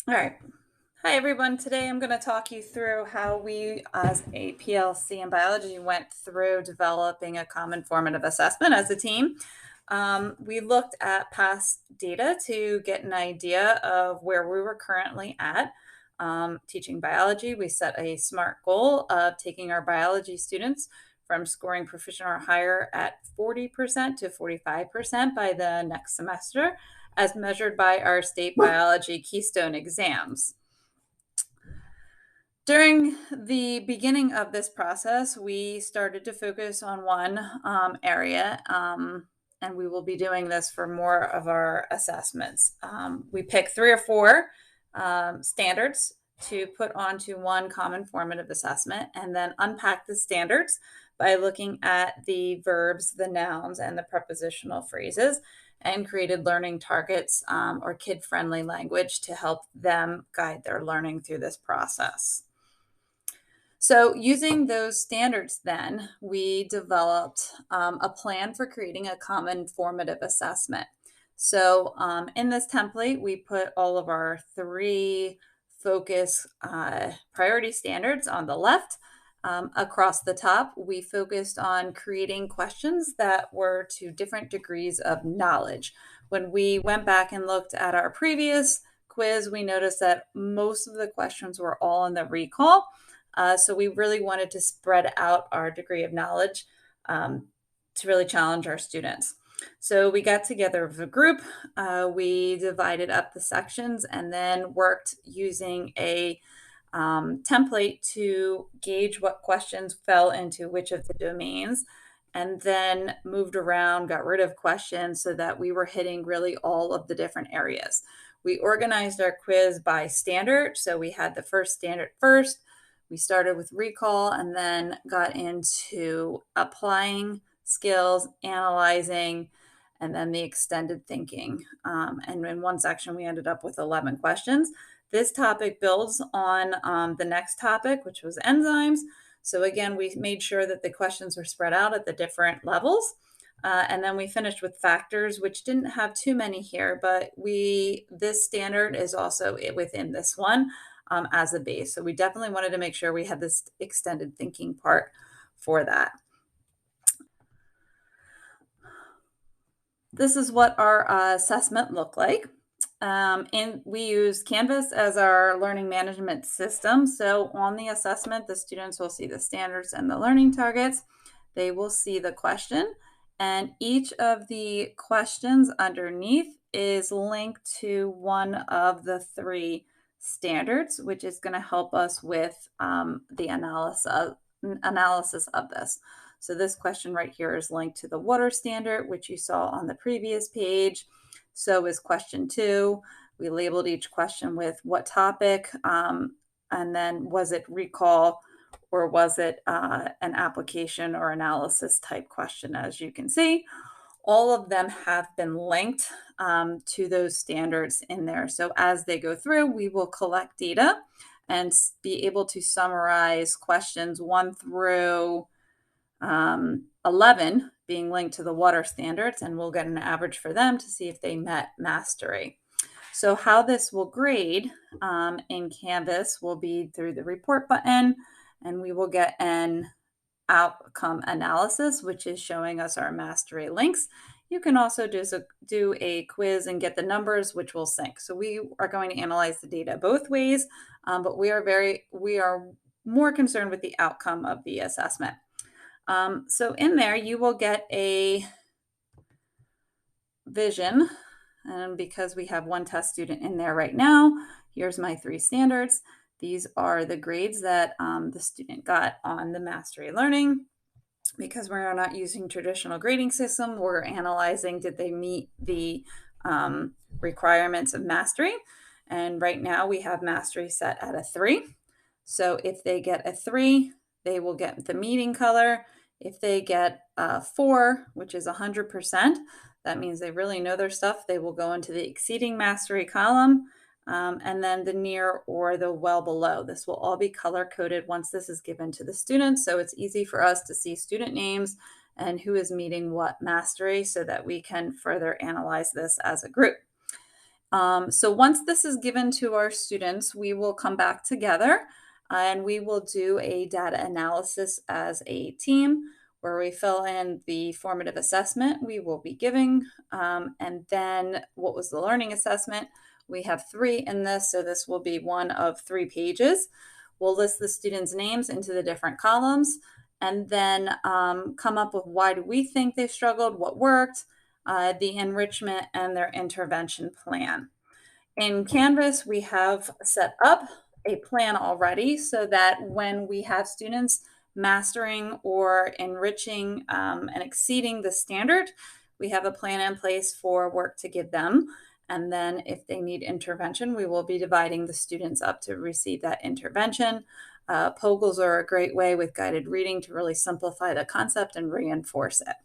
All right. Hi, everyone. Today I'm going to talk you through how we, as a PLC in biology, went through developing a common formative assessment as a team. We looked at past data to get an idea of where we were currently at teaching biology. We set a SMART goal of taking our biology students from scoring proficient or higher at 40% to 45% by the next semester, as measured by our state biology keystone exams. During the beginning of this process, we started to focus on one area, and we will be doing this for more of our assessments. We picked 3 or 4 standards to put onto one common formative assessment and then unpack the standards by looking at the verbs, the nouns, and the prepositional phrases, and created learning targets or kid-friendly language to help them guide their learning through this process. So, using those standards, then we developed a plan for creating a common formative assessment. So, in this template, we put all of our 3 focus priority standards on the left. Across the top, we focused on creating questions that were to different degrees of knowledge. When we went back and looked at our previous quiz, we noticed that most of the questions were all in the recall. So we really wanted to spread out our degree of knowledge to really challenge our students. So we got together with a group, we divided up the sections, and then worked using a template to gauge what questions fell into which of the domains, and then moved around, got rid of questions so that we were hitting really all of the different areas. We organized our quiz by standard. So we had the first standard first. We started with recall and then got into applying skills, analyzing, and then the extended thinking. And in one section, we ended up with 11 questions. This topic builds on the next topic, which was enzymes. So again, we made sure that the questions were spread out at the different levels. And then we finished with factors, which didn't have too many here, but this standard is also within this one as a base. So we definitely wanted to make sure we had this extended thinking part for that. This is what our assessment looked like. And we use Canvas as our learning management system. So on the assessment, the students will see the standards and the learning targets. They will see the question, and each of the questions underneath is linked to one of the 3 standards, which is going to help us with the analysis of this. So this question right here is linked to the water standard, which you saw on the previous page. So is question 2. We labeled each question with what topic, and then was it recall or was it an application or analysis type question? As you can see, all of them have been linked to those standards in there. So as they go through, we will collect data and be able to summarize questions 1 through 11 being linked to the water standards, and we'll get an average for them to see if they met mastery. So how this will grade in Canvas will be through the report button, and we will get an outcome analysis, which is showing us our mastery links. You can also do a quiz and get the numbers, which will sync. So we are going to analyze the data both ways, but we are more concerned with the outcome of the assessment. So in there, you will get a vision, and because we have one test student in there right now, here's my 3 standards. These are the grades that the student got on the mastery learning. Because we're not using traditional grading system, we're analyzing, did they meet the requirements of mastery? And right now we have mastery set at a 3. So if they get a 3, they will get the meeting color. If they get a 4, which is 100%, that means they really know their stuff. They will go into the exceeding mastery column, and then the near or the well below. This will all be color coded once this is given to the students. So it's easy for us to see student names and who is meeting what mastery so that we can further analyze this as a group. So once this is given to our students, we will come back together and we will do a data analysis as a team where we fill in the formative assessment we will be giving. And then what was the learning assessment? We have 3 in this, so this will be one of 3 pages. We'll list the students' names into the different columns and then come up with why do we think they struggled, what worked, the enrichment, and their intervention plan. In Canvas, we have set up a plan already so that when we have students mastering or enriching and exceeding the standard, we have a plan in place for work to give them. And then if they need intervention, we will be dividing the students up to receive that intervention. Pogles are a great way with guided reading to really simplify the concept and reinforce it.